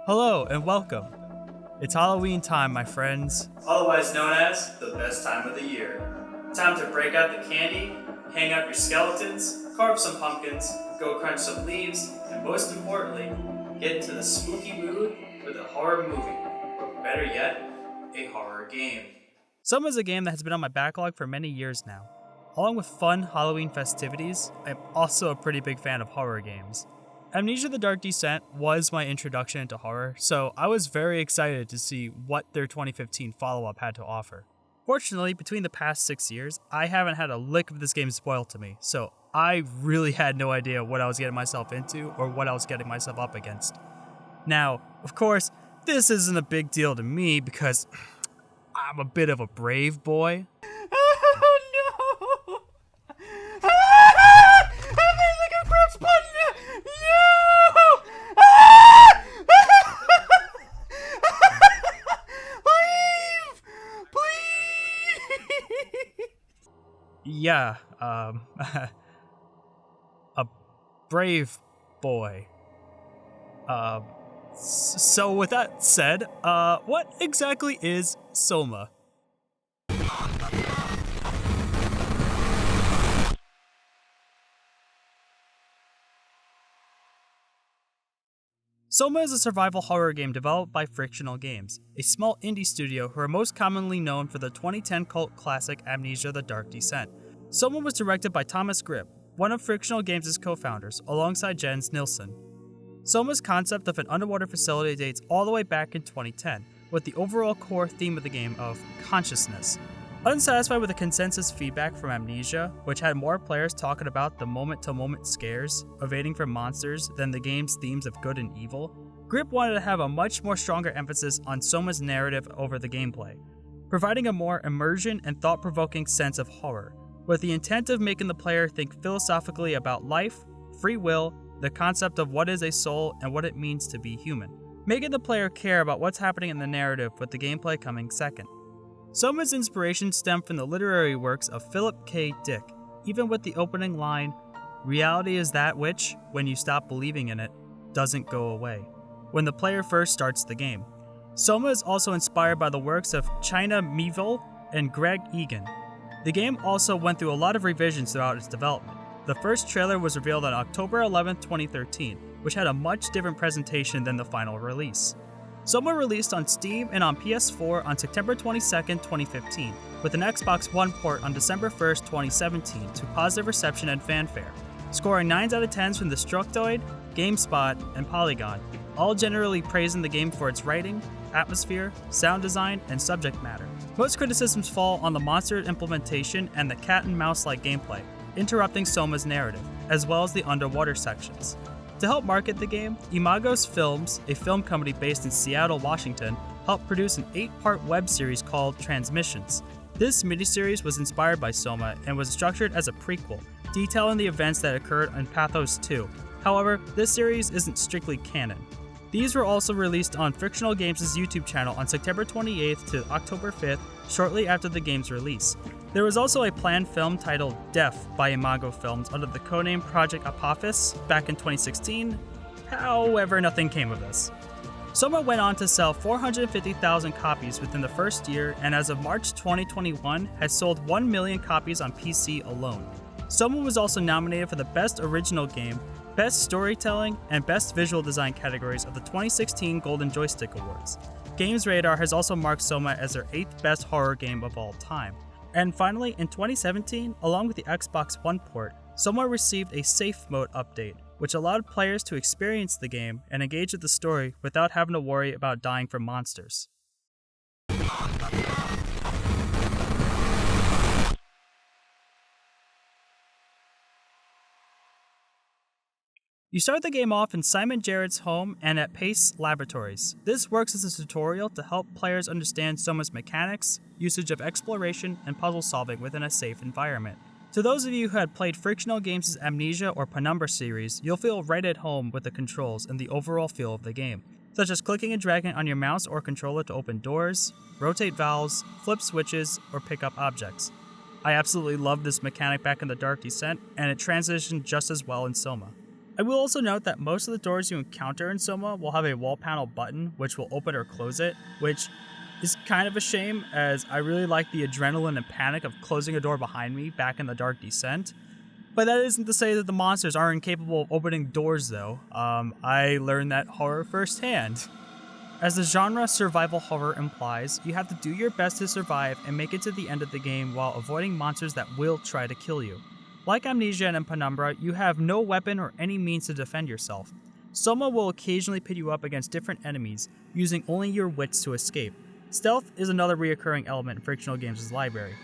Hello and welcome. It's Halloween time, my friends. Otherwise known as the best time of the year. Time to break out the candy, hang out your skeletons, carve some pumpkins, go crunch some leaves, and most importantly, get into the spooky mood with a horror movie, or better yet, a horror game. SOMA is a game that has been on my backlog for many years now. Along with fun Halloween festivities, I am also a pretty big fan of horror games. Amnesia: The Dark Descent was my introduction into horror, so I was very excited to see what their 2015 follow-up had to offer. Fortunately, between the past 6 years, I haven't had a lick of this game spoiled to me, so I really had no idea what I was getting myself into or what I was getting myself up against. Now, of course, this isn't a big deal to me because I'm a bit of a brave boy. Oh no! Ah! I'm like a corpse button! No! Ah! Leave! Please! Yeah, a brave boy. So with that said, what exactly is SOMA? SOMA is a survival horror game developed by Frictional Games, a small indie studio who are most commonly known for the 2010 cult classic Amnesia: The Dark Descent. SOMA was directed by Thomas Grip, one of Frictional Games' co-founders, alongside Jens Nilsson. SOMA's concept of an underwater facility dates all the way back in 2010, with the overall core theme of the game of consciousness. Unsatisfied with the consensus feedback from Amnesia, which had more players talking about the moment-to-moment scares, evading from monsters, than the game's themes of good and evil, Grip wanted to have a much more stronger emphasis on SOMA's narrative over the gameplay, providing a more immersion and thought-provoking sense of horror, with the intent of making the player think philosophically about life, free will, the concept of what is a soul, and what it means to be human, making the player care about what's happening in the narrative with the gameplay coming second. SOMA's inspiration stemmed from the literary works of Philip K. Dick, even with the opening line, "Reality is that which, when you stop believing in it, doesn't go away," when the player first starts the game. SOMA is also inspired by the works of China Miéville and Greg Egan. The game also went through a lot of revisions throughout its development. The first trailer was revealed on October 11, 2013, which had a much different presentation than the final release. SOMA released on Steam and on PS4 on September 22, 2015, with an Xbox One port on December 1, 2017 to positive reception and fanfare, scoring 9s out of 10s from Destructoid, GameSpot, and Polygon, all generally praising the game for its writing, atmosphere, sound design, and subject matter. Most criticisms fall on the monster implementation and the cat and mouse-like gameplay, interrupting SOMA's narrative, as well as the underwater sections. To help market the game, Imagos Films, a film company based in Seattle, Washington, helped produce an 8-part web series called Transmissions. This miniseries was inspired by SOMA and was structured as a prequel, detailing the events that occurred in Pathos 2. However, this series isn't strictly canon. These were also released on Frictional Games' YouTube channel on September 28th to October 5th, shortly after the game's release. There was also a planned film titled Death by Imago Films under the codename Project Apophis back in 2016, however nothing came of this. SOMA went on to sell 450,000 copies within the first year, and as of March 2021 has sold 1 million copies on PC alone. SOMA was also nominated for the Best Original Game, Best Storytelling, and Best Visual Design categories of the 2016 Golden Joystick Awards. Games Radar has also marked SOMA as their 8th best horror game of all time. And finally, in 2017, along with the Xbox One port, SOMA received a Safe Mode update, which allowed players to experience the game and engage with the story without having to worry about dying from monsters. You start the game off in Simon Jarrett's home and at Pace Laboratories. This works as a tutorial to help players understand SOMA's mechanics, usage of exploration, and puzzle solving within a safe environment. To those of you who had played Frictional Games' Amnesia or Penumbra series, you'll feel right at home with the controls and the overall feel of the game, such as clicking and dragging on your mouse or controller to open doors, rotate valves, flip switches, or pick up objects. I absolutely loved this mechanic back in The Dark Descent, and it transitioned just as well in SOMA. I will also note that most of the doors you encounter in SOMA will have a wall panel button which will open or close it, which is kind of a shame as I really like the adrenaline and panic of closing a door behind me back in the Dark Descent. But that isn't to say that the monsters aren't incapable of opening doors though. I learned that horror firsthand. As the genre survival horror implies, you have to do your best to survive and make it to the end of the game while avoiding monsters that will try to kill you. Like Amnesia and Penumbra, you have no weapon or any means to defend yourself. SOMA will occasionally pit you up against different enemies, using only your wits to escape. Stealth is another reoccurring element in Frictional Games' library.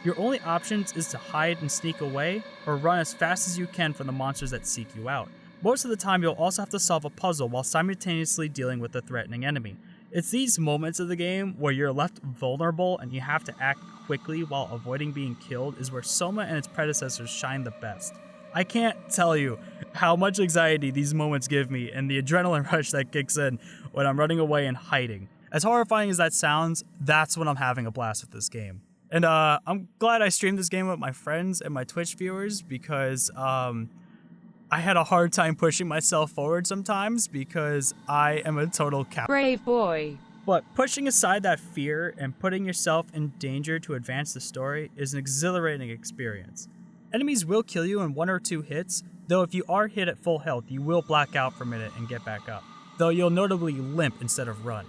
Your only options is to hide and sneak away, or run as fast as you can from the monsters that seek you out. Most of the time you'll also have to solve a puzzle while simultaneously dealing with a threatening enemy. It's these moments of the game where you're left vulnerable and you have to act quickly while avoiding being killed is where SOMA and its predecessors shine the best. I can't tell you how much anxiety these moments give me and the adrenaline rush that kicks in when I'm running away and hiding. As horrifying as that sounds, that's when I'm having a blast with this game. And I'm glad I streamed this game with my friends and my Twitch viewers because I had a hard time pushing myself forward sometimes because I am a total coward. Brave boy. But pushing aside that fear and putting yourself in danger to advance the story is an exhilarating experience. Enemies will kill you in 1 or 2 hits, though if you are hit at full health, you will black out for a minute and get back up, though you'll notably limp instead of run.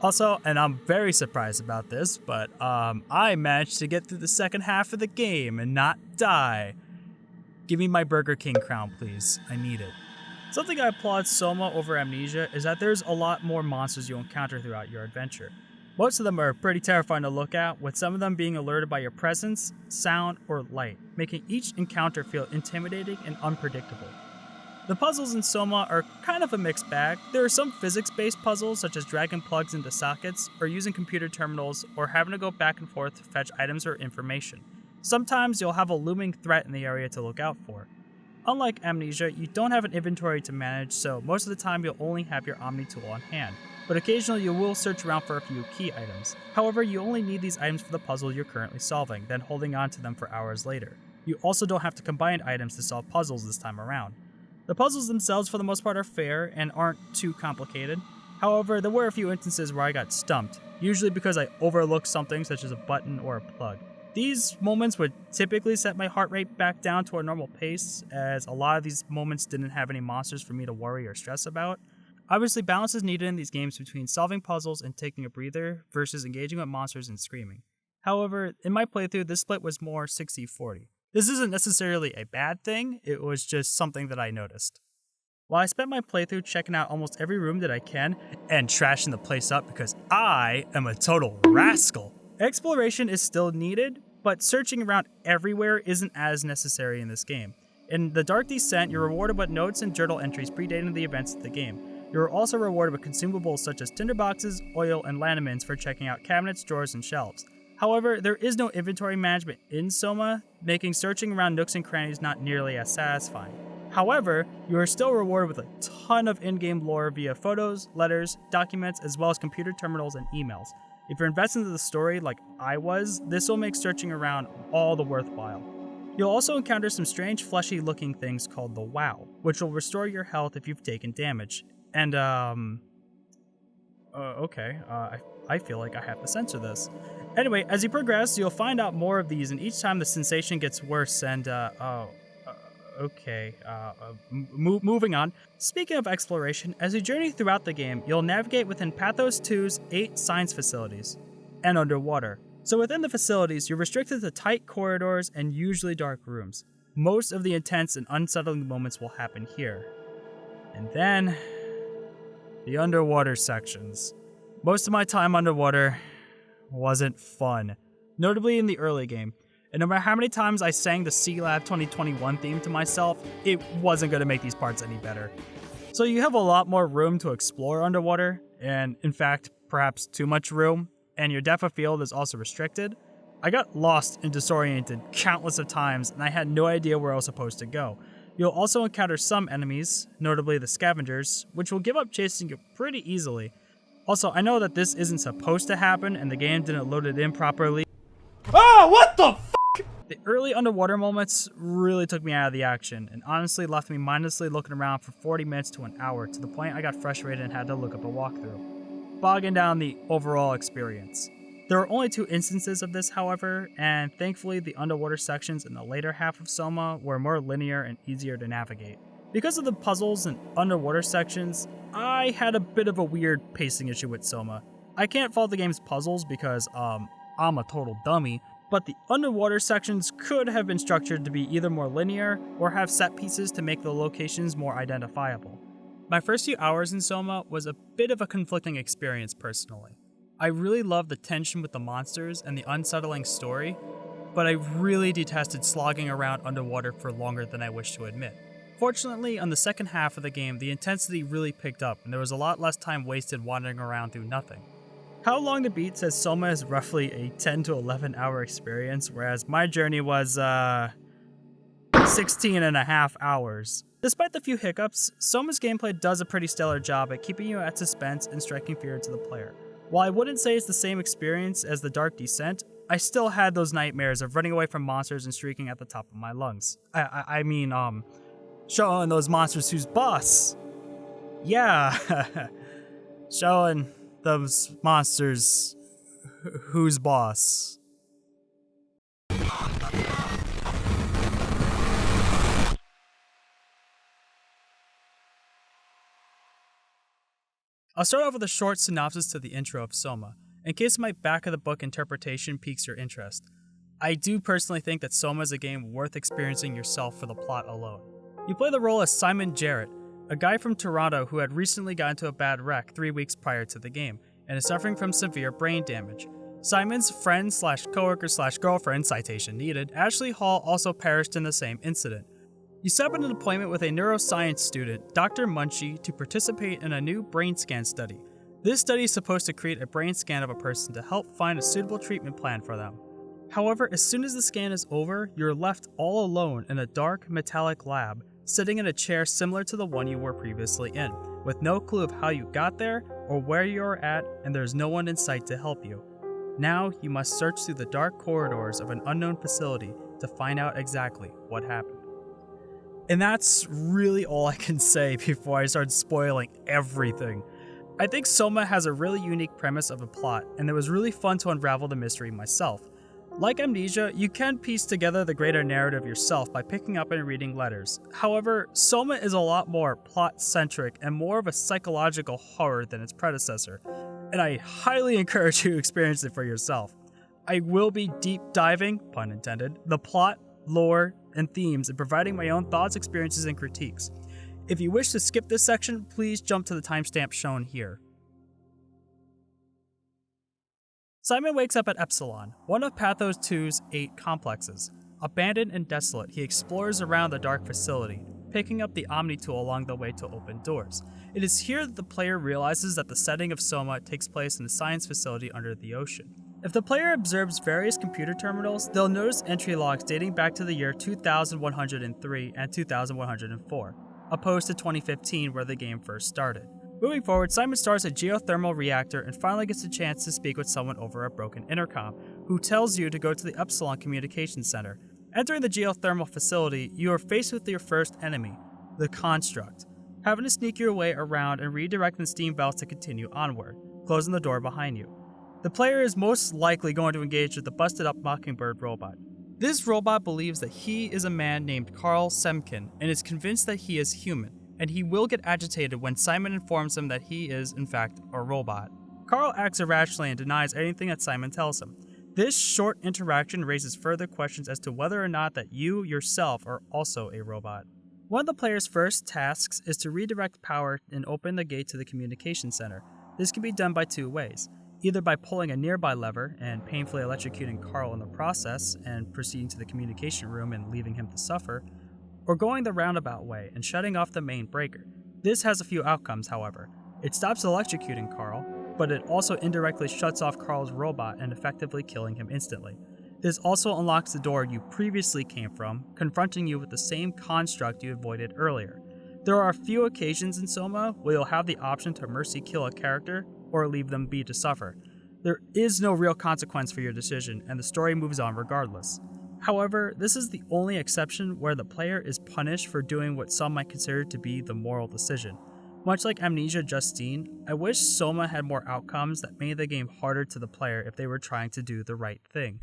Also, and I'm very surprised about this, but I managed to get through the second half of the game and not die. Give me my Burger King crown, please. I need it. Something I applaud SOMA over Amnesia is that there's a lot more monsters you'll encounter throughout your adventure. Most of them are pretty terrifying to look at, with some of them being alerted by your presence, sound, or light, making each encounter feel intimidating and unpredictable. The puzzles in SOMA are kind of a mixed bag. There are some physics-based puzzles such as dragging plugs into sockets, or using computer terminals, or having to go back and forth to fetch items or information. Sometimes you'll have a looming threat in the area to look out for. Unlike Amnesia, you don't have an inventory to manage, so most of the time you'll only have your Omni tool on hand, but occasionally you will search around for a few key items. However, you only need these items for the puzzle you're currently solving, then holding on to them for hours later. You also don't have to combine items to solve puzzles this time around. The puzzles themselves for the most part are fair and aren't too complicated. However, there were a few instances where I got stumped, usually because I overlooked something such as a button or a plug. These moments would typically set my heart rate back down to a normal pace, as a lot of these moments didn't have any monsters for me to worry or stress about. Obviously, balance is needed in these games between solving puzzles and taking a breather versus engaging with monsters and screaming. However, in my playthrough, this split was more 60-40. This isn't necessarily a bad thing, it was just something that I noticed. While I spent my playthrough checking out almost every room that I can and trashing the place up because I am a total rascal, exploration is still needed, but searching around everywhere isn't as necessary in this game. In the Dark Descent, you're rewarded with notes and journal entries predating the events of the game. You're also rewarded with consumables such as tinderboxes, oil, and lantamins for checking out cabinets, drawers, and shelves. However, there is no inventory management in SOMA, making searching around nooks and crannies not nearly as satisfying. However, you are still rewarded with a ton of in-game lore via photos, letters, documents, as well as computer terminals and emails. If you're invested into the story like I was, this will make searching around all the worthwhile. You'll also encounter some strange fleshy looking things called the WoW, which will restore your health if you've taken damage. And I feel like I have to censor this. Anyway, as you progress, you'll find out more of these, and each time the sensation gets worse, and, moving on. Speaking of exploration, as you journey throughout the game, you'll navigate within Pathos 2's 8 science facilities, and underwater. So within the facilities, you're restricted to tight corridors and usually dark rooms. Most of the intense and unsettling moments will happen here. And then, the underwater sections. Most of my time underwater wasn't fun, notably in the early game. And no matter how many times I sang the Sea Lab 2021 theme to myself, it wasn't going to make these parts any better. So you have a lot more room to explore underwater, and in fact, perhaps too much room, and your depth of field is also restricted. I got lost and disoriented countless of times, and I had no idea where I was supposed to go. You'll also encounter some enemies, notably the scavengers, which will give up chasing you pretty easily. Also, I know that this isn't supposed to happen and the game didn't load it in properly. Ah, what the f***? The early underwater moments really took me out of the action, and honestly left me mindlessly looking around for 40 minutes to an hour, to the point I got frustrated and had to look up a walkthrough, bogging down the overall experience. There are only 2 instances of this, however, and thankfully the underwater sections in the later half of SOMA were more linear and easier to navigate. Because of the puzzles and underwater sections, I had a bit of a weird pacing issue with SOMA. I can't fault the game's puzzles because, I'm a total dummy, but the underwater sections could have been structured to be either more linear or have set pieces to make the locations more identifiable. My first few hours in SOMA was a bit of a conflicting experience personally. I really loved the tension with the monsters and the unsettling story, but I really detested slogging around underwater for longer than I wish to admit. Fortunately, on the second half of the game, the intensity really picked up and there was a lot less time wasted wandering around through nothing. How Long to Beat says SOMA is roughly a 10 to 11 hour experience, whereas my journey was 16 and a half hours. Despite the few hiccups, SOMA's gameplay does a pretty stellar job at keeping you at suspense and striking fear into the player. While I wouldn't say it's the same experience as The Dark Descent, I still had those nightmares of running away from monsters and shrieking at the top of my lungs. I mean, showing those monsters who's boss. Yeah, showing those monsters who's boss. I'll start off with a short synopsis to the intro of SOMA, in case my back-of-the-book interpretation piques your interest. I do personally think that SOMA is a game worth experiencing yourself for the plot alone. You play the role as Simon Jarrett, a guy from Toronto who had recently got into a bad wreck 3 weeks prior to the game, and is suffering from severe brain damage. Simon's friend/coworker/girlfriend, citation needed, Ashley Hall, also perished in the same incident. You set up an appointment with a neuroscience student, Dr. Munchie, to participate in a new brain scan study. This study is supposed to create a brain scan of a person to help find a suitable treatment plan for them. However, as soon as the scan is over, you're left all alone in a dark, metallic lab, sitting in a chair similar to the one you were previously in, with no clue of how you got there or where you're at, and there's no one in sight to help you. Now, you must search through the dark corridors of an unknown facility to find out exactly what happened. And that's really all I can say before I start spoiling everything. I think SOMA has a really unique premise of a plot, and it was really fun to unravel the mystery myself. Like Amnesia, you can piece together the greater narrative yourself by picking up and reading letters. However, SOMA is a lot more plot-centric and more of a psychological horror than its predecessor, and I highly encourage you to experience it for yourself. I will be deep diving, pun intended, the plot, lore, and themes and providing my own thoughts, experiences, and critiques. If you wish to skip this section, please jump to the timestamp shown here. Simon wakes up at Epsilon, one of Pathos 2's 8 complexes. Abandoned and desolate, he explores around the dark facility, picking up the Omni tool along the way to open doors. It is here that the player realizes that the setting of SOMA takes place in a science facility under the ocean. If the player observes various computer terminals, they'll notice entry logs dating back to the year 2103 and 2104, opposed to 2015 where the game first started. Moving forward, Simon starts a geothermal reactor and finally gets a chance to speak with someone over a broken intercom, who tells you to go to the Epsilon Communications Center. Entering the geothermal facility, you are faced with your first enemy, the Construct, having to sneak your way around and redirect the steam valves to continue onward, closing the door behind you. The player is most likely going to engage with the busted-up Mockingbird robot. This robot believes that he is a man named Carl Semkin and is convinced that he is human, and he will get agitated when Simon informs him that he is, in fact, a robot. Carl acts irrationally and denies anything that Simon tells him. This short interaction raises further questions as to whether or not that you yourself are also a robot. One of the player's first tasks is to redirect power and open the gate to the communication center. This can be done by 2 ways. Either by pulling a nearby lever and painfully electrocuting Carl in the process and proceeding to the communication room and leaving him to suffer, or going the roundabout way and shutting off the main breaker. This has a few outcomes, however. It stops electrocuting Carl, but it also indirectly shuts off Carl's robot and effectively killing him instantly. This also unlocks the door you previously came from, confronting you with the same construct you avoided earlier. There are a few occasions in SOMA where you'll have the option to mercy kill a character or leave them be to suffer. There is no real consequence for your decision, and the story moves on regardless. However, this is the only exception where the player is punished for doing what some might consider to be the moral decision. Much like Amnesia Justine, I wish SOMA had more outcomes that made the game harder to the player if they were trying to do the right thing.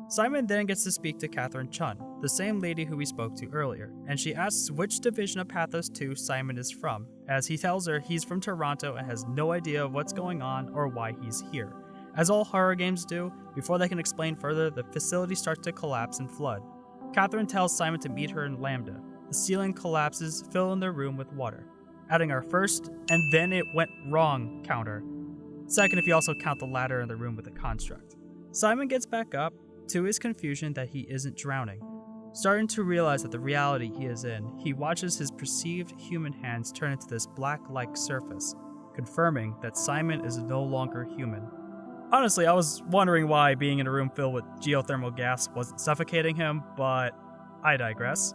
Simon then gets to speak to Catherine Chun, the same lady who we spoke to earlier, and she asks which division of Pathos 2 Simon is from, as he tells her he's from Toronto and has no idea of what's going on or why he's here. As all horror games do, before they can explain further, the facility starts to collapse and flood. Catherine tells Simon to meet her in Lambda. The ceiling collapses, filling their room with water, adding our first "and then it went wrong" counter. Second if you also count the ladder in the room with the construct. Simon gets back up, to his confusion that he isn't drowning. Starting to realize that the reality he is in, he watches his perceived human hands turn into this black-like surface, confirming that Simon is no longer human. Honestly, I was wondering why being in a room filled with geothermal gas wasn't suffocating him, but I digress.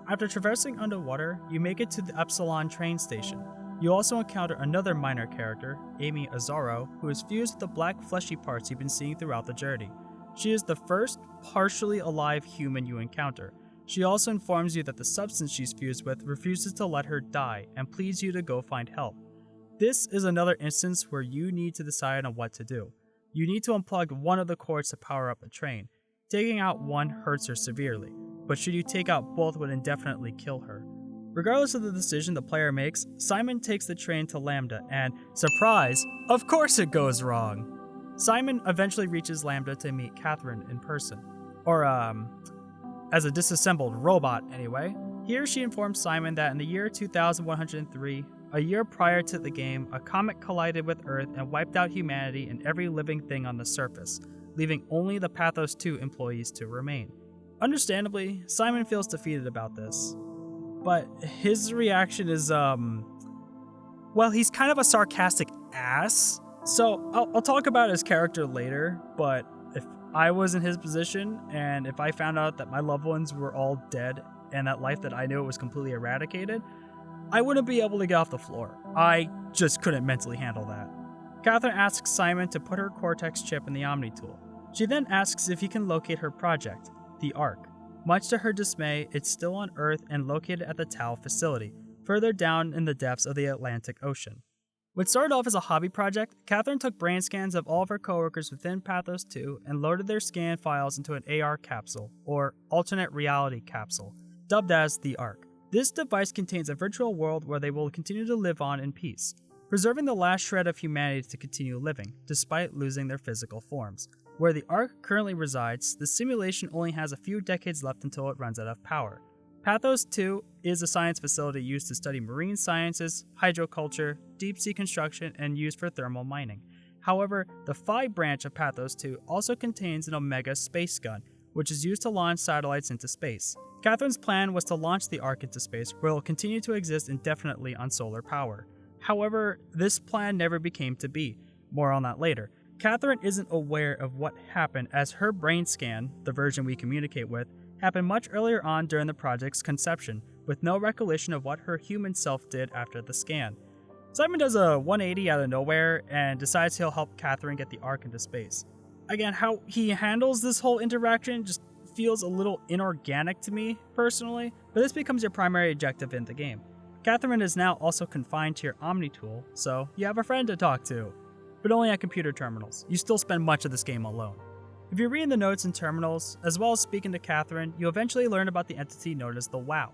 After traversing underwater, you make it to the Epsilon train station. You also encounter another minor character, Amy Azaro, who is fused with the black fleshy parts you've been seeing throughout the journey. She is the first partially alive human you encounter. She also informs you that the substance she's fused with refuses to let her die and pleads you to go find help. This is another instance where you need to decide on what to do. You need to unplug one of the cords to power up the train. Taking out one hurts her severely, but should you take out both would indefinitely kill her. Regardless of the decision the player makes, Simon takes the train to Lambda and, surprise, of course it goes wrong! Simon eventually reaches Lambda to meet Catherine in person. Or, as a disassembled robot anyway. Here she informs Simon that in the year 2103, a year prior to the game, a comet collided with Earth and wiped out humanity and every living thing on the surface, leaving only the Pathos 2 employees to remain. Understandably, Simon feels defeated about this. But his reaction is, well, he's kind of a sarcastic ass. So I'll talk about his character later, but if I was in his position and if I found out that my loved ones were all dead and that life that I knew was completely eradicated, I wouldn't be able to get off the floor. I just couldn't mentally handle that. Catherine asks Simon to put her Cortex chip in the Omni tool. She then asks if he can locate her project, the Ark. Much to her dismay, it's still on Earth and located at the Tau facility, further down in the depths of the Atlantic Ocean. What started off as a hobby project, Catherine took brain scans of all of her coworkers within Pathos 2 and loaded their scan files into an AR capsule, or alternate reality capsule, dubbed as the Ark. This device contains a virtual world where they will continue to live on in peace, preserving the last shred of humanity to continue living, despite losing their physical forms. Where the Ark currently resides, the simulation only has a few decades left until it runs out of power. Pathos 2 is a science facility used to study marine sciences, hydroculture, deep-sea construction, and used for thermal mining. However, the Phi branch of Pathos 2 also contains an Omega space gun, which is used to launch satellites into space. Catherine's plan was to launch the Ark into space, where it will continue to exist indefinitely on solar power. However, this plan never became to be. More on that later. Catherine isn't aware of what happened as her brain scan, the version we communicate with, happened much earlier on during the project's conception, with no recollection of what her human self did after the scan. Simon does a 180 out of nowhere and decides he'll help Catherine get the Ark into space. Again, how he handles this whole interaction just feels a little inorganic to me, personally, but this becomes your primary objective in the game. Catherine is now also confined to your Omni tool, so you have a friend to talk to, but only at computer terminals. You still spend much of this game alone. If you're reading the notes in terminals, as well as speaking to Catherine, you eventually learn about the entity known as the WoW.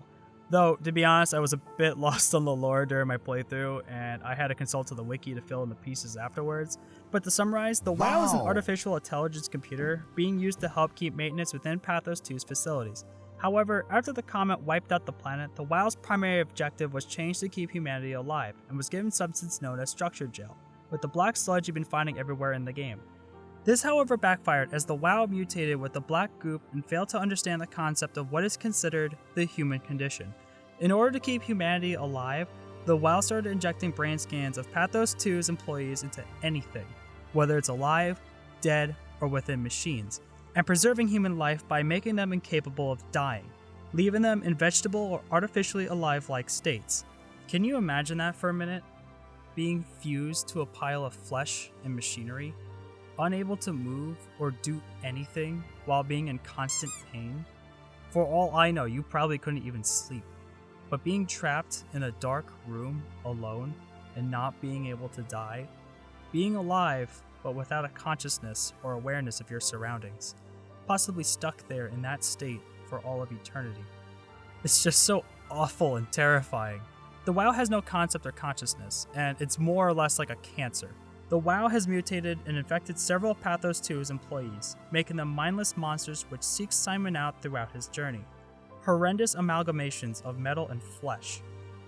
Though, to be honest, I was a bit lost on the lore during my playthrough, and I had to consult to the wiki to fill in the pieces afterwards. But to summarize, the WoW is an artificial intelligence computer being used to help keep maintenance within Pathos 2's facilities. However, after the comet wiped out the planet, the WoW's primary objective was changed to keep humanity alive, and was given substance known as structured gel, with the black sludge you've been finding everywhere in the game. This, however, backfired as the WoW mutated with the black goop and failed to understand the concept of what is considered the human condition. In order to keep humanity alive, the WoW started injecting brain scans of Pathos 2's employees into anything, whether it's alive, dead, or within machines, and preserving human life by making them incapable of dying, leaving them in vegetable or artificially alive-like states. Can you imagine that for a minute? Being fused to a pile of flesh and machinery? unable to move or do anything while being in constant pain? For all I know, you probably couldn't even sleep. But being trapped in a dark room alone and not being able to die, being alive but without a consciousness or awareness of your surroundings, possibly stuck there in that state for all of eternity. It's just so awful and terrifying. The WoW has no concept or consciousness, and it's more or less like a cancer. The WoW has mutated and infected several Pathos 2's employees, making them mindless monsters which seek Simon out throughout his journey. Horrendous amalgamations of metal and flesh.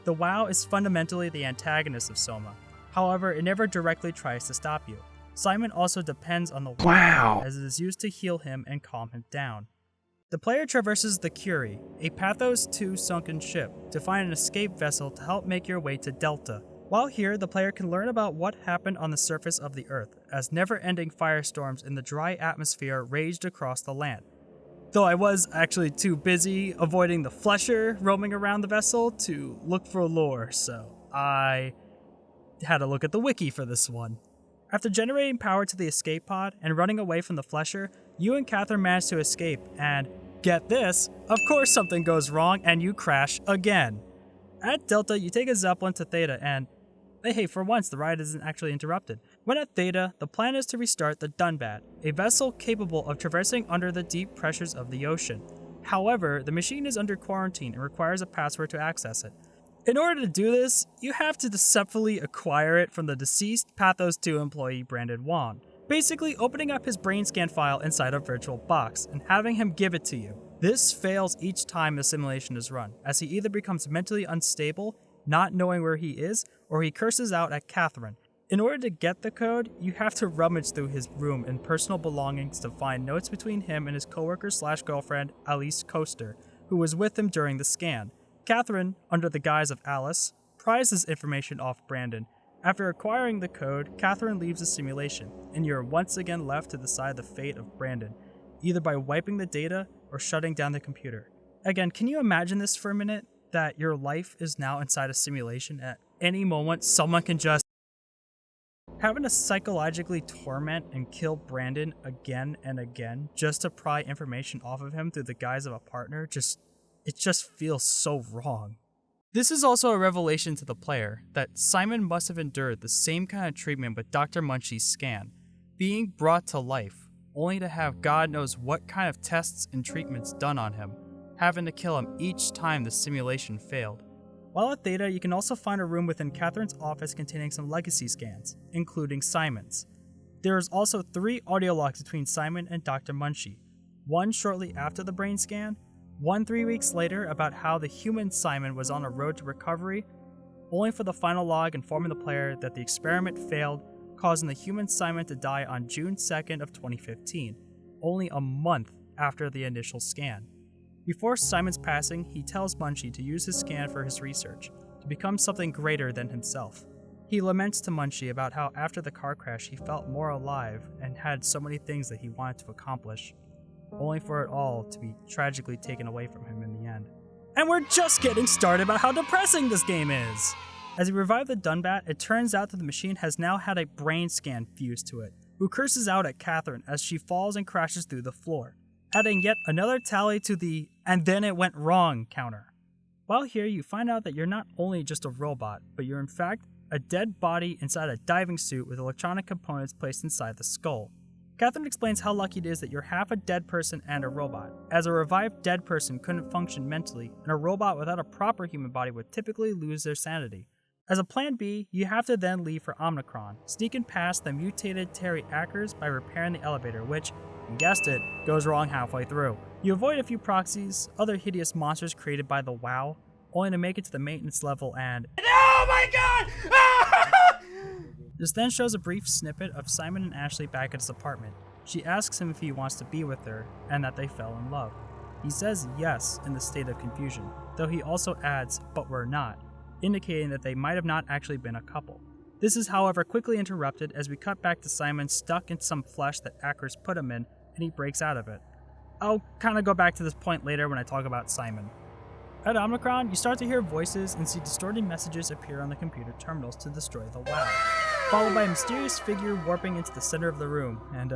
The WoW is fundamentally the antagonist of SOMA. However, it never directly tries to stop you. Simon also depends on the WoW as it is used to heal him and calm him down. The player traverses the Curie, a Pathos 2 sunken ship, to find an escape vessel to help make your way to Delta. While here, the player can learn about what happened on the surface of the Earth, as never-ending firestorms in the dry atmosphere raged across the land. Though I was actually too busy avoiding the flesher roaming around the vessel to look for lore, so I had to look at the wiki for this one. After generating power to the escape pod and running away from the flesher, you and Catherine manage to escape, and get this, of course something goes wrong and you crash again. At Delta, you take a Zeppelin to Theta and hey, for once, the ride isn't actually interrupted. When at Theta, the plan is to restart the Dunbat, a vessel capable of traversing under the deep pressures of the ocean. However, the machine is under quarantine and requires a password to access it. In order to do this, you have to deceptively acquire it from the deceased Pathos 2 employee Brandon Wan, basically opening up his brain scan file inside a virtual box and having him give it to you. This fails each time the simulation is run, as he either becomes mentally unstable, not knowing where he is, or he curses out at Catherine. In order to get the code, you have to rummage through his room and personal belongings to find notes between him and his coworker/girlfriend, Alice Coaster, who was with him during the scan. Catherine, under the guise of Alice, pries this information off Brandon. After acquiring the code, Catherine leaves the simulation, and you're once again left to decide the fate of Brandon, either by wiping the data or shutting down the computer. Again, can you imagine this for a minute? That your life is now inside a simulation. At any moment, someone can just having to psychologically torment and kill Brandon again and again just to pry information off of him through the guise of a partner. It just feels so wrong. This is also a revelation to the player that Simon must have endured the same kind of treatment with Dr. Munchie's scan, being brought to life, only to have God knows what kind of tests and treatments done on him, having to kill him each time the simulation failed. While at Theta, you can also find a room within Catherine's office containing some legacy scans, including Simon's. There is also 3 audio logs between Simon and Dr. Munchie, one shortly after the brain scan, one 3 weeks later about how the human Simon was on a road to recovery, only for the final log informing the player that the experiment failed, causing the human Simon to die on June 2nd of 2015, only a month after the initial scan. Before Simon's passing, he tells Munchie to use his scan for his research, to become something greater than himself. He laments to Munchie about how after the car crash he felt more alive and had so many things that he wanted to accomplish, only for it all to be tragically taken away from him in the end. And we're just getting started about how depressing this game is! As we revive the Dunbat, it turns out that the machine has now had a brain scan fused to it, who curses out at Catherine as she falls and crashes through the floor, adding yet another tally to the "and then it went wrong" counter. While here, you find out that you're not only just a robot, but you're in fact a dead body inside a diving suit with electronic components placed inside the skull. Catherine explains how lucky it is that you're half a dead person and a robot, as a revived dead person couldn't function mentally, and a robot without a proper human body would typically lose their sanity. As a plan B, you have to then leave for Omicron, sneaking past the mutated Terry Ackers by repairing the elevator, which, you guessed it, goes wrong halfway through. You avoid a few proxies, other hideous monsters created by the WoW, only to make it to the maintenance level and Oh my god! This then shows a brief snippet of Simon and Ashley back at his apartment. She asks him if he wants to be with her, and that they fell in love. He says yes in the state of confusion, though he also adds, "but we're not," indicating that they might have not actually been a couple. This is however quickly interrupted as we cut back to Simon stuck in some flesh that Ackers put him in, and he breaks out of it. I'll kinda go back to this point later when I talk about Simon. At Omicron, you start to hear voices and see distorted messages appear on the computer terminals to destroy the WoW. followed by a mysterious figure warping into the center of the room. And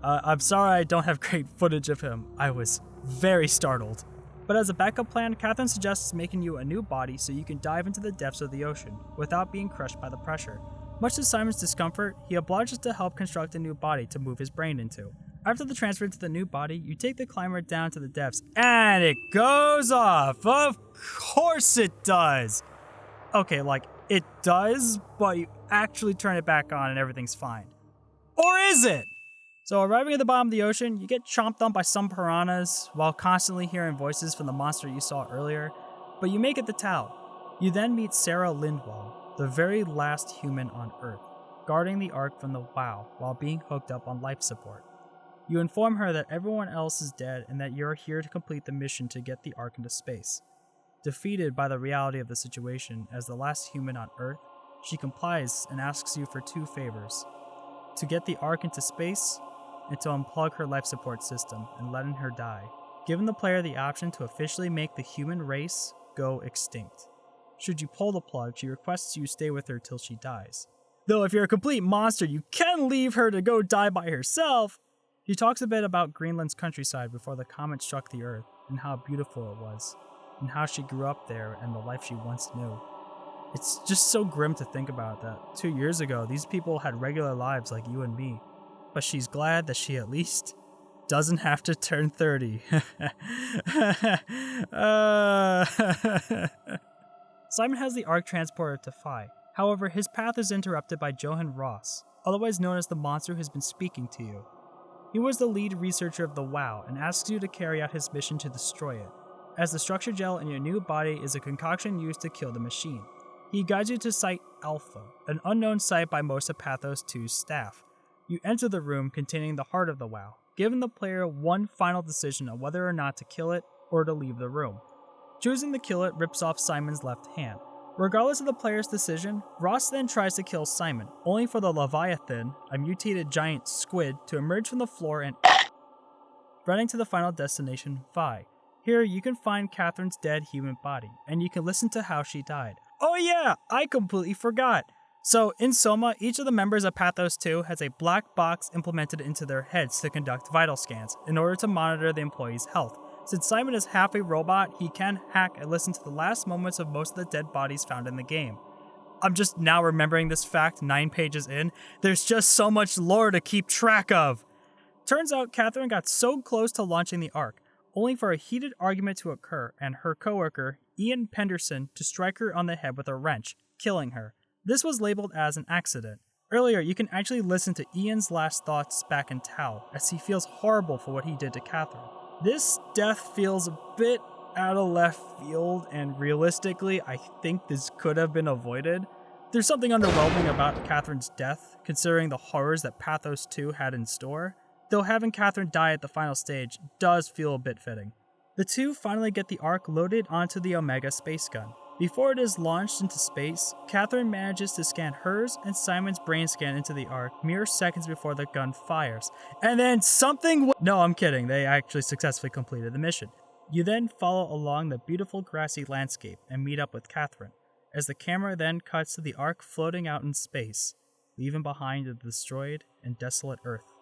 I'm sorry I don't have great footage of him. I was very startled. But as a backup plan, Catherine suggests making you a new body so you can dive into the depths of the ocean without being crushed by the pressure. Much to Simon's discomfort, he obliges to help construct a new body to move his brain into. After the transfer to the new body, you take the climber down to the depths, and it goes off! Of course it does! Okay, like, it does, but you actually turn it back on and everything's fine. Or is it? So arriving at the bottom of the ocean, you get chomped on by some piranhas while constantly hearing voices from the monster you saw earlier, but you make it to Tao. You then meet Sarah Lindwall, the very last human on Earth, guarding the Ark from the WoW while being hooked up on life support. You inform her that everyone else is dead and that you're here to complete the mission to get the Ark into space. Defeated by the reality of the situation as the last human on Earth, she complies and asks you for 2 favors: to get the Ark into space, and to unplug her life support system and letting her die, giving the player the option to officially make the human race go extinct. Should you pull the plug, she requests you stay with her till she dies. Though if you're a complete monster, you can leave her to go die by herself. She talks a bit about Greenland's countryside before the comet struck the Earth, and how beautiful it was, and how she grew up there and the life she once knew. It's just so grim to think about that 2 years ago, these people had regular lives like you and me. But she's glad that she at least doesn't have to turn 30. Simon has the Ark transporter to Phi. However, his path is interrupted by Johan Ross, otherwise known as the monster who's been speaking to you. He was the lead researcher of the WoW and asks you to carry out his mission to destroy it, as the structure gel in your new body is a concoction used to kill the machine. He guides you to Site Alpha, an unknown site by most of Pathos 2's staff. You enter the room containing the heart of the WoW, giving the player one final decision on whether or not to kill it or to leave the room. Choosing to kill it rips off Simon's left hand. Regardless of the player's decision, Ross then tries to kill Simon, only for the Leviathan, a mutated giant squid, to emerge from the floor and running to the final destination, Phi. Here you can find Catherine's dead human body, and you can listen to how she died. Oh yeah, I completely forgot! So, in SOMA, each of the members of Pathos 2 has a black box implemented into their heads to conduct vital scans in order to monitor the employee's health. Since Simon is half a robot, he can hack and listen to the last moments of most of the dead bodies found in the game. I'm just now remembering this fact 9 pages in. There's just so much lore to keep track of! Turns out Catherine got so close to launching the Ark, only for a heated argument to occur and her coworker, Ian Penderson, to strike her on the head with a wrench, killing her. This was labeled as an accident. Earlier, you can actually listen to Ian's last thoughts back in Tau, as he feels horrible for what he did to Catherine. This death feels a bit out of left field, and realistically, I think this could have been avoided. There's something underwhelming about Catherine's death, considering the horrors that Pathos 2 had in store, though having Catherine die at the final stage does feel a bit fitting. The two finally get the Ark loaded onto the Omega space gun. Before it is launched into space, Catherine manages to scan hers and Simon's brain scan into the Ark mere seconds before the gun fires. And then No, I'm kidding, they actually successfully completed the mission. You then follow along the beautiful grassy landscape and meet up with Catherine, as the camera then cuts to the Ark floating out in space, leaving behind the destroyed and desolate Earth,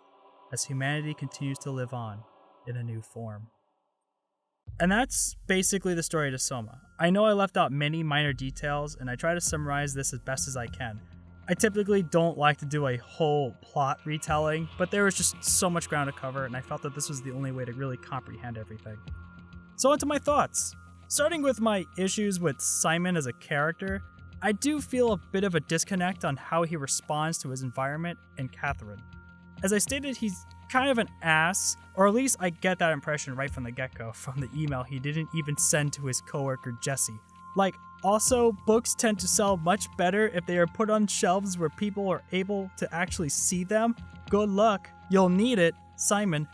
as humanity continues to live on in a new form. And that's basically the story to SOMA. I know I left out many minor details, and I try to summarize this as best as I can. I typically don't like to do a whole plot retelling, but there was just so much ground to cover, and I felt that this was the only way to really comprehend everything. So onto my thoughts. Starting with my issues with Simon as a character, I do feel a bit of a disconnect on how he responds to his environment and Catherine. As I stated, he's kind of an ass, or at least I get that impression right from the get-go from the email he didn't even send to his coworker Jesse. Also, books tend to sell much better if they are put on shelves where people are able to actually see them. Good luck, you'll need it, Simon.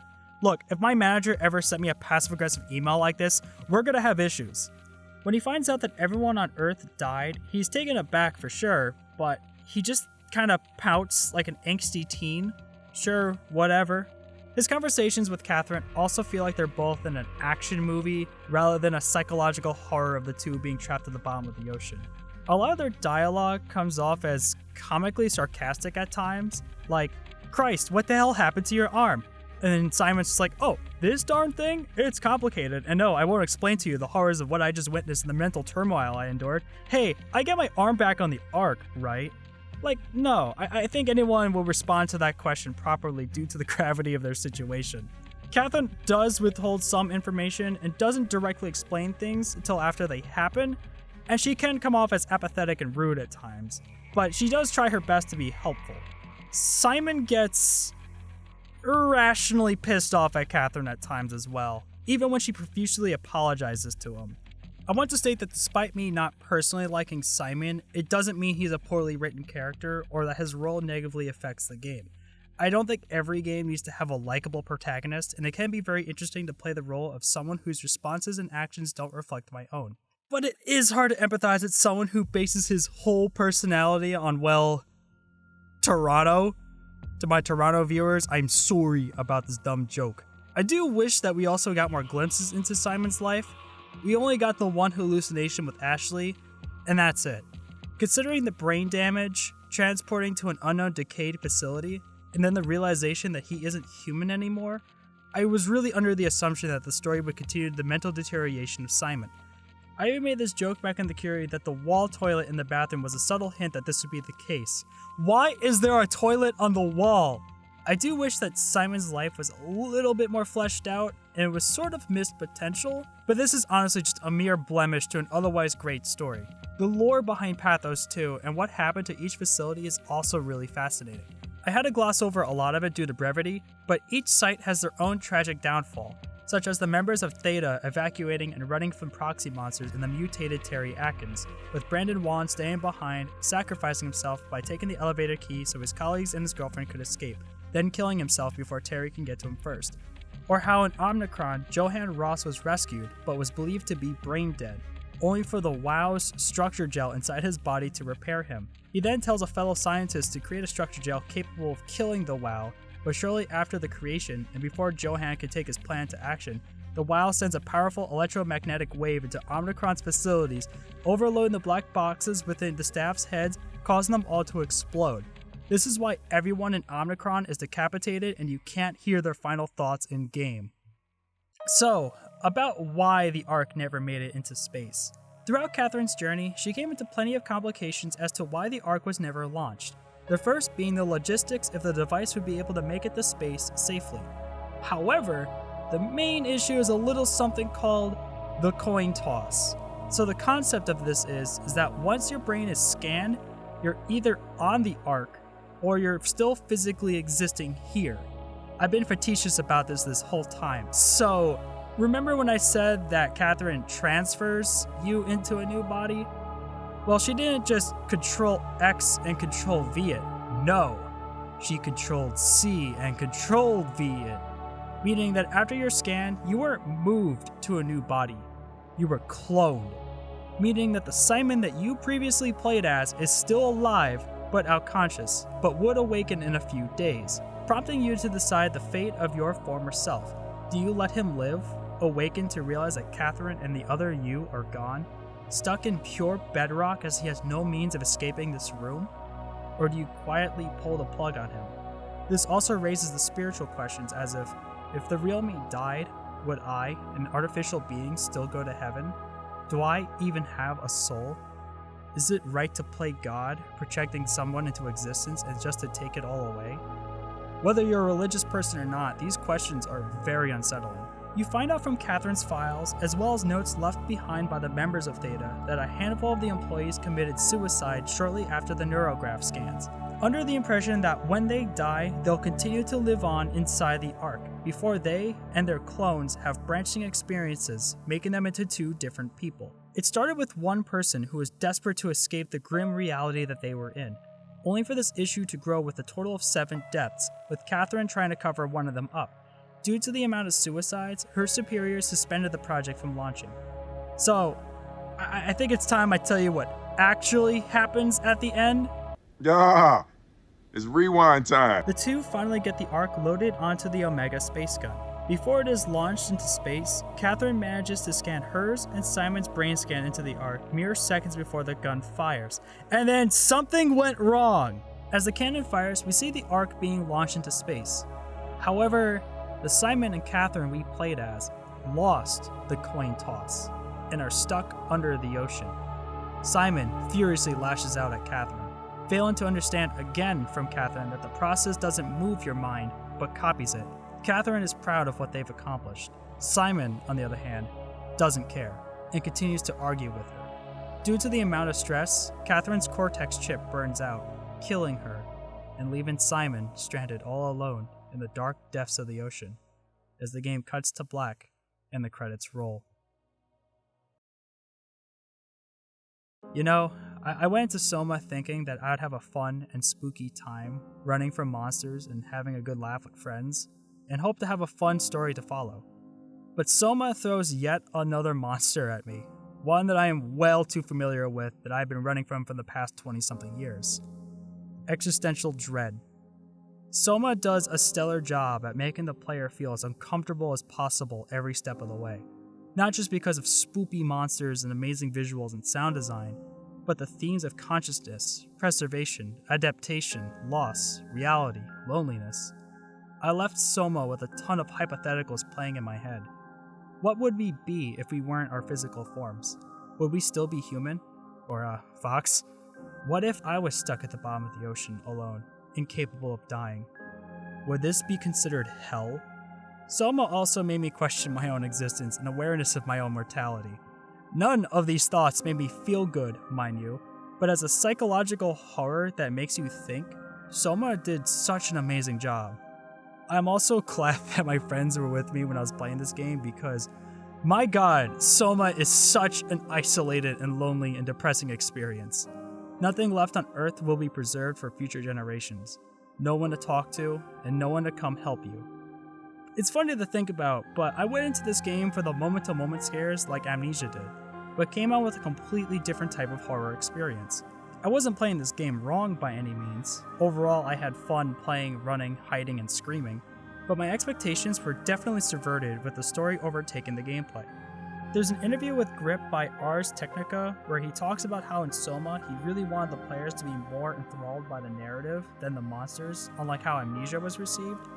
Look, if my manager ever sent me a passive-aggressive email like this, we're gonna have issues. When he finds out that everyone on Earth died, he's taken aback for sure, but he just kinda pouts like an angsty teen. Sure, whatever. His conversations with Catherine also feel like they're both in an action movie rather than a psychological horror of the two being trapped at the bottom of the ocean. A lot of their dialogue comes off as comically sarcastic at times, like, "Christ, what the hell happened to your arm?" And then Simon's just like, "Oh, this darn thing? It's complicated, and no, I won't explain to you the horrors of what I just witnessed and the mental turmoil I endured. Hey, I get my arm back on the Ark, right?" Like, no, I think anyone will respond to that question properly due to the gravity of their situation. Catherine does withhold some information and doesn't directly explain things until after they happen, and she can come off as apathetic and rude at times, but she does try her best to be helpful. Simon gets irrationally pissed off at Catherine at times as well, even when she profusely apologizes to him. I want to state that despite me not personally liking Simon, it doesn't mean he's a poorly written character or that his role negatively affects the game. I don't think every game needs to have a likable protagonist, and it can be very interesting to play the role of someone whose responses and actions don't reflect my own. But it is hard to empathize with someone who bases his whole personality on, well, Toronto. To my Toronto viewers, I'm sorry about this dumb joke. I do wish that we also got more glimpses into Simon's life. We only got the one hallucination with Ashley, and that's it. Considering the brain damage, transporting to an unknown decayed facility, and then the realization that he isn't human anymore, I was really under the assumption that the story would continue the mental deterioration of Simon. I even made this joke back in the Curie that the wall toilet in the bathroom was a subtle hint that this would be the case. Why is there a toilet on the wall? I do wish that Simon's life was a little bit more fleshed out, and it was sort of missed potential, but this is honestly just a mere blemish to an otherwise great story. The lore behind Pathos 2 and what happened to each facility is also really fascinating. I had to gloss over a lot of it due to brevity, but each site has their own tragic downfall, such as the members of Theta evacuating and running from proxy monsters in the mutated Terry Atkins, with Brandon Wan staying behind, sacrificing himself by taking the elevator key so his colleagues and his girlfriend could escape, then killing himself before Terry can get to him first. Or how in Omnicron, Johan Ross was rescued, but was believed to be brain dead, only for the WoW's structure gel inside his body to repair him. He then tells a fellow scientist to create a structure gel capable of killing the WoW, but shortly after the creation, and before Johan could take his plan to action, the WoW sends a powerful electromagnetic wave into Omnicron's facilities, overloading the black boxes within the staff's heads, causing them all to explode. This is why everyone in Omnicron is decapitated and you can't hear their final thoughts in-game. So, about why the Ark never made it into space. Throughout Catherine's journey, she came into plenty of complications as to why the Ark was never launched. The first being the logistics if the device would be able to make it to space safely. However, the main issue is a little something called the coin toss. So the concept of this is that once your brain is scanned, you're either on the Ark or you're still physically existing here. I've been facetious about this whole time. So, remember when I said that Catherine transfers you into a new body? Well, she didn't just Control X and Control V it. No, she Controlled C and Controlled V it. Meaning that after your scan, you weren't moved to a new body. You were cloned. Meaning that the Simon that you previously played as is still alive, but unconscious, but would awaken in a few days, prompting you to decide the fate of your former self. Do you let him live, awaken to realize that Catherine and the other you are gone, stuck in pure bedrock as he has no means of escaping this room? Or do you quietly pull the plug on him? This also raises the spiritual questions as if the real me died, would I, an artificial being, still go to heaven? Do I even have a soul? Is it right to play God, projecting someone into existence and just to take it all away? Whether you're a religious person or not, these questions are very unsettling. You find out from Catherine's files, as well as notes left behind by the members of Theta, that a handful of the employees committed suicide shortly after the neurograph scans, under the impression that when they die, they'll continue to live on inside the Ark, before they and their clones have branching experiences, making them into two different people. It started with one person who was desperate to escape the grim reality that they were in, only for this issue to grow with a total of 7 deaths, with Catherine trying to cover one of them up. Due to the amount of suicides, her superiors suspended the project from launching. So, I think it's time I tell you what actually happens at the end. It's rewind time. The two finally get the Ark loaded onto the Omega space gun. Before it is launched into space, Catherine manages to scan hers and Simon's brain scan into the Ark mere seconds before the gun fires. And then something went wrong! As the cannon fires, we see the Ark being launched into space. However, the Simon and Catherine we played as lost the coin toss and are stuck under the ocean. Simon furiously lashes out at Catherine, failing to understand again from Catherine that the process doesn't move your mind, but copies it. Catherine is proud of what they've accomplished. Simon, on the other hand, doesn't care and continues to argue with her. Due to the amount of stress, Catherine's cortex chip burns out, killing her and leaving Simon stranded all alone in the dark depths of the ocean as the game cuts to black and the credits roll. You know, I went into SOMA thinking that I'd have a fun and spooky time running from monsters and having a good laugh with friends, and hope to have a fun story to follow. But SOMA throws yet another monster at me, one that I am well too familiar with that I've been running from the past 20-something years. Existential dread. SOMA does a stellar job at making the player feel as uncomfortable as possible every step of the way. Not just because of spoopy monsters and amazing visuals and sound design, but the themes of consciousness, preservation, adaptation, loss, reality, loneliness. I left SOMA with a ton of hypotheticals playing in my head. What would we be if we weren't our physical forms? Would we still be human? Or, fox? What if I was stuck at the bottom of the ocean alone, incapable of dying? Would this be considered hell? SOMA also made me question my own existence and awareness of my own mortality. None of these thoughts made me feel good, mind you, but as a psychological horror that makes you think, SOMA did such an amazing job. I'm also glad that my friends were with me when I was playing this game because, my god, SOMA is such an isolated and lonely and depressing experience. Nothing left on Earth will be preserved for future generations. No one to talk to, and no one to come help you. It's funny to think about, but I went into this game for the moment-to-moment scares like Amnesia did, but came out with a completely different type of horror experience. I wasn't playing this game wrong by any means. Overall, I had fun playing, running, hiding, and screaming, but my expectations were definitely subverted with the story overtaking the gameplay. There's an interview with Grip by Ars Technica where he talks about how in SOMA he really wanted the players to be more enthralled by the narrative than the monsters, unlike how Amnesia was received.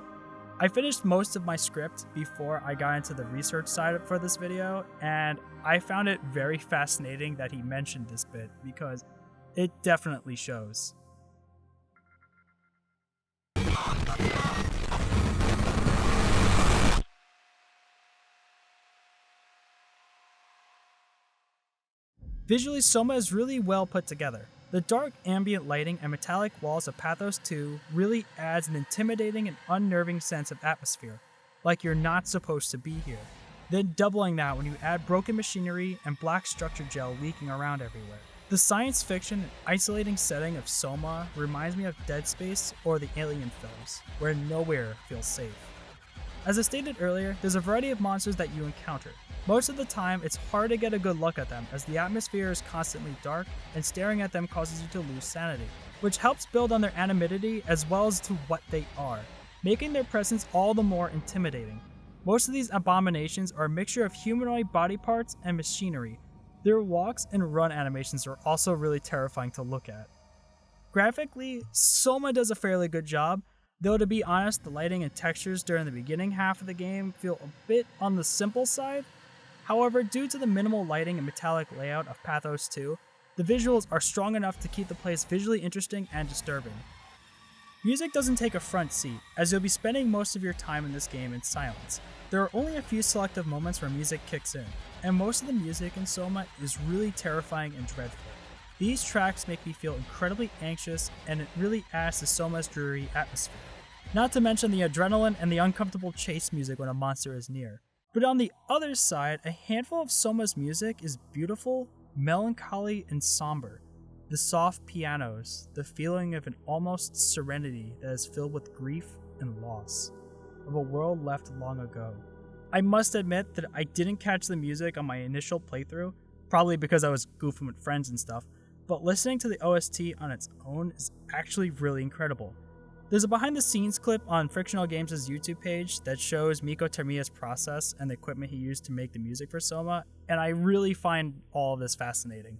I finished most of my script before I got into the research side for this video, and I found it very fascinating that he mentioned this bit because it definitely shows. Visually, SOMA is really well put together. The dark ambient lighting and metallic walls of Pathos 2 really adds an intimidating and unnerving sense of atmosphere, like you're not supposed to be here. Then doubling that when you add broken machinery and black structure gel leaking around everywhere. The science fiction and isolating setting of SOMA reminds me of Dead Space or the Alien films, where nowhere feels safe. As I stated earlier, there's a variety of monsters that you encounter. Most of the time, it's hard to get a good look at them as the atmosphere is constantly dark and staring at them causes you to lose sanity, which helps build on their anonymity as well as to what they are, making their presence all the more intimidating. Most of these abominations are a mixture of humanoid body parts and machinery. Their walks and run animations are also really terrifying to look at. Graphically, SOMA does a fairly good job, though to be honest, the lighting and textures during the beginning half of the game feel a bit on the simple side. However, due to the minimal lighting and metallic layout of Pathos 2, the visuals are strong enough to keep the place visually interesting and disturbing. Music doesn't take a front seat, as you'll be spending most of your time in this game in silence. There are only a few selective moments where music kicks in, and most of the music in SOMA is really terrifying and dreadful. These tracks make me feel incredibly anxious, and it really adds to SOMA's dreary atmosphere. Not to mention the adrenaline and the uncomfortable chase music when a monster is near. But on the other side, a handful of SOMA's music is beautiful, melancholy, and somber. The soft pianos, the feeling of an almost serenity that is filled with grief and loss, of a world left long ago. I must admit that I didn't catch the music on my initial playthrough, probably because I was goofing with friends and stuff, but listening to the OST on its own is actually really incredible. There's a behind the scenes clip on Frictional Games' YouTube page that shows Mikko Termia's process and the equipment he used to make the music for SOMA, and I really find all of this fascinating.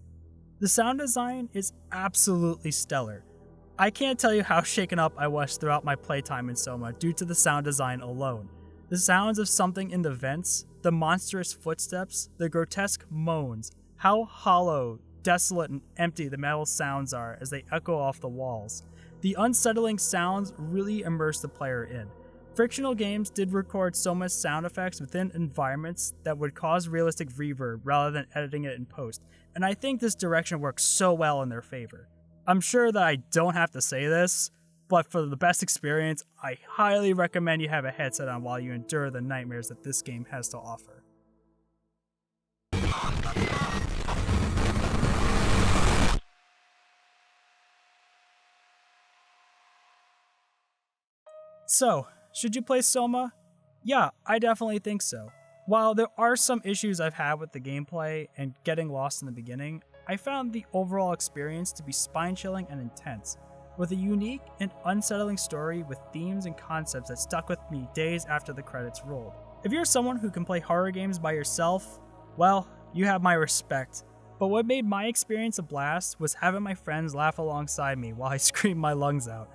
The sound design is absolutely stellar. I can't tell you how shaken up I was throughout my playtime in SOMA due to the sound design alone. The sounds of something in the vents, the monstrous footsteps, the grotesque moans, how hollow, desolate, and empty the metal sounds are as they echo off the walls. The unsettling sounds really immerse the player in. Frictional Games did record SOMA's sound effects within environments that would cause realistic reverb rather than editing it in post, and I think this direction works so well in their favor. I'm sure that I don't have to say this, but for the best experience, I highly recommend you have a headset on while you endure the nightmares that this game has to offer. So, should you play SOMA? Yeah, I definitely think so. While there are some issues I've had with the gameplay and getting lost in the beginning, I found the overall experience to be spine-chilling and intense, with a unique and unsettling story with themes and concepts that stuck with me days after the credits rolled. If you're someone who can play horror games by yourself, well, you have my respect. But what made my experience a blast was having my friends laugh alongside me while I screamed my lungs out.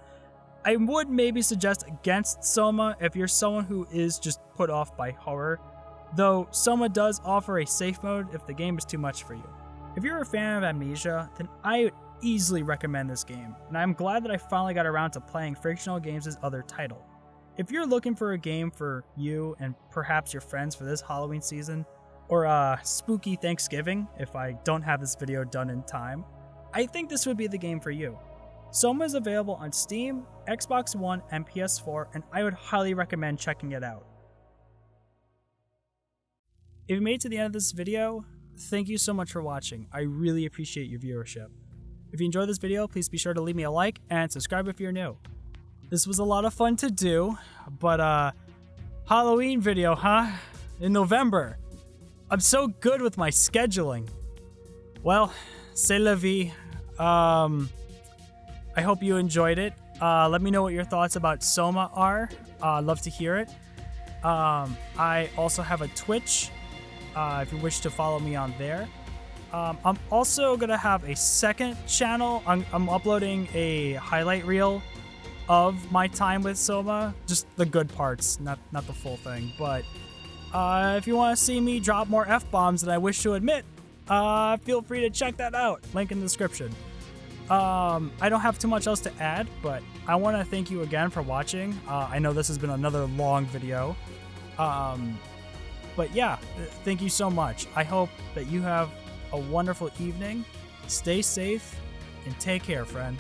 I would maybe suggest against SOMA if you're someone who is just put off by horror, though SOMA does offer a safe mode if the game is too much for you. If you're a fan of Amnesia, then I would easily recommend this game, and I'm glad that I finally got around to playing Frictional Games' other title. If you're looking for a game for you and perhaps your friends for this Halloween season, or a spooky Thanksgiving if I don't have this video done in time, I think this would be the game for you. SOMA is available on Steam, Xbox One, and PS4, and I would highly recommend checking it out. If you made it to the end of this video, thank you so much for watching. I really appreciate your viewership. If you enjoyed this video, please be sure to leave me a like and subscribe if you're new. This was a lot of fun to do, but Halloween video, huh? In November. I'm so good with my scheduling. Well, c'est la vie. I hope you enjoyed it. Let me know what your thoughts about SOMA are. I'd love to hear it. I also have a Twitch, if you wish to follow me on there. I'm also going to have a second channel. I'm uploading a highlight reel of my time with SOMA. Just the good parts, not the full thing. But if you want to see me drop more F-bombs than I wish to admit, feel free to check that out. Link in the description. I don't have too much else to add, but I want to thank you again for watching. I know this has been another long video. But yeah, thank you so much. I hope that you have a wonderful evening. Stay safe and take care, friend.